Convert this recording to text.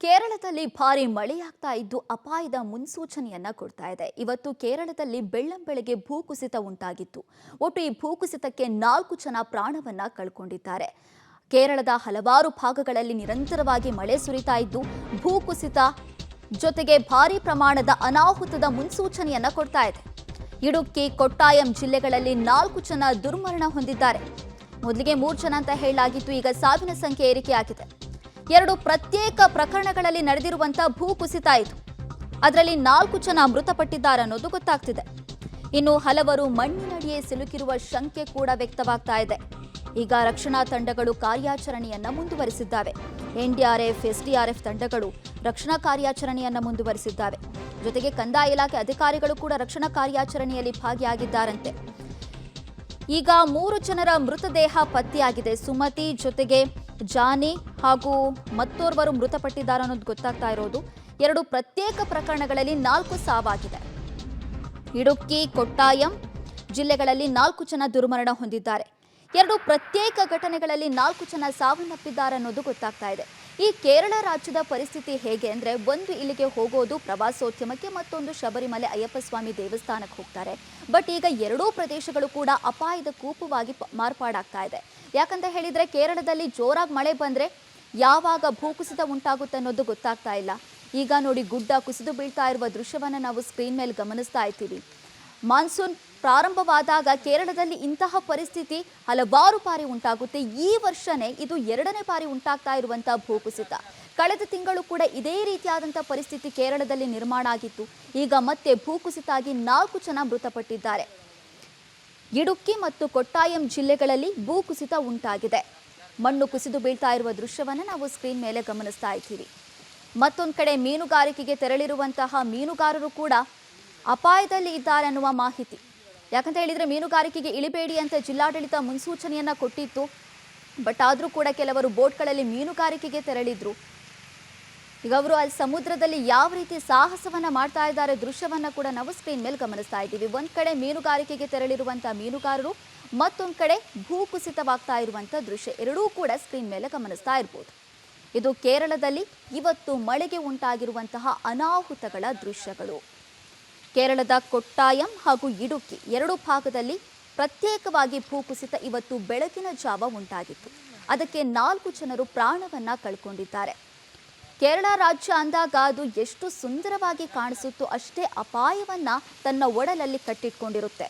ಕೇರಳದಲ್ಲಿ ಭಾರಿ ಮಳೆಯಾಗ್ತಾ ಇದ್ದು ಅಪಾಯದ ಮುನ್ಸೂಚನೆಯನ್ನ ಕೊಡ್ತಾ ಇದೆ. ಇವತ್ತು ಕೇರಳದಲ್ಲಿ ಬೆಳ್ಳಂಬೆಳಗ್ಗೆ ಭೂಕುಸಿತ ಉಂಟಾಗಿತ್ತು. ಒಟ್ಟು ಈ ಭೂಕುಸಿತಕ್ಕೆ 4 ಜನ ಪ್ರಾಣವನ್ನ ಕಳ್ಕೊಂಡಿದ್ದಾರೆ. ಕೇರಳದ ಹಲವಾರು ಭಾಗಗಳಲ್ಲಿ ನಿರಂತರವಾಗಿ ಮಳೆ ಸುರಿತಾ ಇದ್ದು ಭೂಕುಸಿತ ಜೊತೆಗೆ ಭಾರಿ ಪ್ರಮಾಣದ ಅನಾಹುತದ ಮುನ್ಸೂಚನೆಯನ್ನ ಕೊಡ್ತಾ ಇದೆ. ಇಡುಕ್ಕಿ, ಕೊಟ್ಟಾಯಂ ಜಿಲ್ಲೆಗಳಲ್ಲಿ 4 ಜನ ದುರ್ಮರಣ ಹೊಂದಿದ್ದಾರೆ. ಮೊದಲಿಗೆ 3 ಜನ ಅಂತ ಹೇಳಲಾಗಿತ್ತು, ಈಗ ಸಾವಿನ ಸಂಖ್ಯೆ ಏರಿಕೆಯಾಗಿದೆ. 2 ಪ್ರತ್ಯೇಕ ಪ್ರಕರಣಗಳಲ್ಲಿ ನಡೆದಿರುವಂತಹ ಭೂಕುಸಿತ ಇದು. ಅದರಲ್ಲಿ 4 ಜನ ಮೃತಪಟ್ಟಿದ್ದಾರೆ ಅನ್ನೋದು ಗೊತ್ತಾಗ್ತಿದೆ. ಇನ್ನು ಹಲವರು ಮಣ್ಣಿನಡಿಯೇ ಸಿಲುಕಿರುವ ಶಂಕೆ ಕೂಡ ವ್ಯಕ್ತವಾಗ್ತಾ ಇದೆ. ಈಗ ರಕ್ಷಣಾ ತಂಡಗಳು ಕಾರ್ಯಾಚರಣೆಯನ್ನ ಮುಂದುವರಿಸಿದ್ದಾವೆ. ಎನ್ಡಿಆರ್ಎಫ್, ಎಸ್ಡಿಆರ್ಎಫ್ ತಂಡಗಳು ರಕ್ಷಣಾ ಕಾರ್ಯಾಚರಣೆಯನ್ನ ಮುಂದುವರಿಸಿದ್ದಾವೆ. ಜೊತೆಗೆ ಕಂದಾಯ ಇಲಾಖೆ ಅಧಿಕಾರಿಗಳು ಕೂಡ ರಕ್ಷಣಾ ಕಾರ್ಯಾಚರಣೆಯಲ್ಲಿ ಭಾಗಿಯಾಗಿದ್ದಾರಂತೆ. ಈಗ 3 ಜನರ ಮೃತದೇಹ ಪತ್ತೆಯಾಗಿದೆ. ಸುಮತಿ ಜೊತೆಗೆ ಜಾನಿ ಹಾಗೂ ಮತ್ತೋರ್ವರು ಮೃತಪಟ್ಟಿದ್ದಾರೆ ಅನ್ನೋದು ಗೊತ್ತಾಗ್ತಾ ಇರೋದು. 2 ಪ್ರತ್ಯೇಕ ಪ್ರಕರಣಗಳಲ್ಲಿ 4 ಸಾವಾಗಿದೆ. ಇಡುಕ್ಕಿ, ಕೊಟ್ಟಾಯಂ ಜಿಲ್ಲೆಗಳಲ್ಲಿ 4 ಜನ ದುರ್ಮರಣ ಹೊಂದಿದ್ದಾರೆ. 2 ಪ್ರತ್ಯೇಕ ಘಟನೆಗಳಲ್ಲಿ 4 ಜನ ಸಾವನ್ನಪ್ಪಿದ್ದಾರೆ ಅನ್ನೋದು ಗೊತ್ತಾಗ್ತಾ ಇದೆ. ಈ ಕೇರಳ ರಾಜ್ಯದ ಪರಿಸ್ಥಿತಿ ಹೇಗೆ ಅಂದ್ರೆ, ಒಂದು ಇಲ್ಲಿಗೆ ಹೋಗೋದು ಪ್ರವಾಸೋದ್ಯಮಕ್ಕೆ, ಮತ್ತೊಂದು ಶಬರಿಮಲೆ ಅಯ್ಯಪ್ಪ ಸ್ವಾಮಿ ದೇವಸ್ಥಾನಕ್ಕೆ ಹೋಗ್ತಾರೆ. ಬಟ್ ಈಗ 2 ಪ್ರದೇಶಗಳು ಕೂಡ ಅಪಾಯದ ಕೂಪವಾಗಿ ಮಾರ್ಪಾಡಾಗ್ತಾ ಇದೆ. ಯಾಕಂತ ಹೇಳಿದ್ರೆ ಕೇರಳದಲ್ಲಿ ಜೋರಾಗಿ ಮಳೆ ಬಂದ್ರೆ ಯಾವಾಗ ಭೂಕುಸಿತ ಉಂಟಾಗುತ್ತೆ ಅನ್ನೋದು ಗೊತ್ತಾಗ್ತಾ ಇಲ್ಲ. ಈಗ ನೋಡಿ, ಗುಡ್ಡ ಕುಸಿದು ಬೀಳ್ತಾ ಇರುವ ದೃಶ್ಯವನ್ನ ನಾವು ಸ್ಕ್ರೀನ್ ಮೇಲೆ ಗಮನಿಸ್ತಾ ಇದ್ದೀವಿ. ಮಾನ್ಸೂನ್ ಪ್ರಾರಂಭವಾದಾಗ ಕೇರಳದಲ್ಲಿ ಇಂತಹ ಪರಿಸ್ಥಿತಿ ಹಲವಾರು ಬಾರಿ ಉಂಟಾಗುತ್ತೆ. ಈ ವರ್ಷನೇ ಇದು 2ನೇ ಬಾರಿ ಉಂಟಾಗ್ತಾ ಇರುವಂತಹ ಭೂಕುಸಿತ. ಕಳೆದ ತಿಂಗಳು ಕೂಡ ಇದೇ ರೀತಿಯಾದಂತಹ ಪರಿಸ್ಥಿತಿ ಕೇರಳದಲ್ಲಿ ನಿರ್ಮಾಣ ಆಗಿತ್ತು. ಈಗ ಮತ್ತೆ ಭೂಕುಸಿತ ಆಗಿ 4 ಜನ ಮೃತಪಟ್ಟಿದ್ದಾರೆ. ಇಡುಕ್ಕಿ ಮತ್ತು ಕೊಟ್ಟಾಯಂ ಜಿಲ್ಲೆಗಳಲ್ಲಿ ಭೂಕುಸಿತ ಉಂಟಾಗಿದೆ. ಮಣ್ಣು ಕುಸಿದು ಬೀಳ್ತಾ ಇರುವ ದೃಶ್ಯವನ್ನು ನಾವು ಸ್ಕ್ರೀನ್ ಮೇಲೆ ಗಮನಿಸ್ತಾ ಇದ್ದೀವಿ. ಮತ್ತೊಂದು ಕಡೆ ಮೀನುಗಾರಿಕೆಗೆ ತೆರಳಿರುವಂತಹ ಮೀನುಗಾರರು ಕೂಡ ಅಪಾಯದಲ್ಲಿ ಇದ್ದಾರೆ ಅನ್ನುವ ಮಾಹಿತಿ. ಯಾಕಂತ ಹೇಳಿದ್ರೆ ಮೀನುಗಾರಿಕೆಗೆ ಇಳಿಬೇಡಿ ಅಂತ ಜಿಲ್ಲಾಡಳಿತ ಮುನ್ಸೂಚನೆಯನ್ನ ಕೊಟ್ಟಿತ್ತು. ಬಟ್ ಆದರೂ ಕೂಡ ಕೆಲವರು ಬೋಟ್ಗಳಲ್ಲಿ ಮೀನುಗಾರಿಕೆಗೆ ತೆರಳಿದ್ರು. ಈಗ ಅವರು ಅಲ್ಲಿ ಸಮುದ್ರದಲ್ಲಿ ಯಾವ ರೀತಿ ಸಾಹಸವನ್ನ ಮಾಡ್ತಾ ಇದ್ದಾರೆ ದೃಶ್ಯವನ್ನ ಕೂಡ ನಾವು ಸ್ಕ್ರೀನ್ ಮೇಲೆ ಗಮನಿಸ್ತಾ ಇದ್ದೀವಿ. ಒಂದ್ ಕಡೆ ಮೀನುಗಾರಿಕೆಗೆ ತೆರಳಿರುವಂತಹ ಮೀನುಗಾರರು, ಮತ್ತೊಂದು ಕಡೆ ಭೂಕುಸಿತವಾಗ್ತಾ ಇರುವಂತಹ ದೃಶ್ಯ, ಎರಡೂ ಕೂಡ ಸ್ಕ್ರೀನ್ ಮೇಲೆ ಗಮನಿಸ್ತಾ ಇರ್ಬೋದು. ಇದು ಕೇರಳದಲ್ಲಿ ಇವತ್ತು ಮಳೆಗೆ ಉಂಟಾಗಿರುವಂತಹ ಅನಾಹುತಗಳ ದೃಶ್ಯಗಳು. ಕೇರಳದ ಕೊಟ್ಟಾಯಂ ಹಾಗೂ ಇಡುಕ್ಕಿ 2 ಭಾಗದಲ್ಲಿ ಪ್ರತ್ಯೇಕವಾಗಿ ಭೂಕುಸಿತ ಇವತ್ತು ಬೆಳಗಿನ ಜಾವ ಉಂಟಾಗಿತ್ತು. ಅದಕ್ಕೆ 4 ಜನರು ಪ್ರಾಣವನ್ನ ಕಳ್ಕೊಂಡಿದ್ದಾರೆ. ಕೇರಳ ರಾಜ್ಯ ಅಂದಾಗ ಅದು ಎಷ್ಟು ಸುಂದರವಾಗಿ ಕಾಣಿಸುತ್ತೋ ಅಷ್ಟೇ ಅಪಾಯವನ್ನ ತನ್ನ ಒಡಲಲ್ಲಿ ಕಟ್ಟಿಟ್ಕೊಂಡಿರುತ್ತೆ.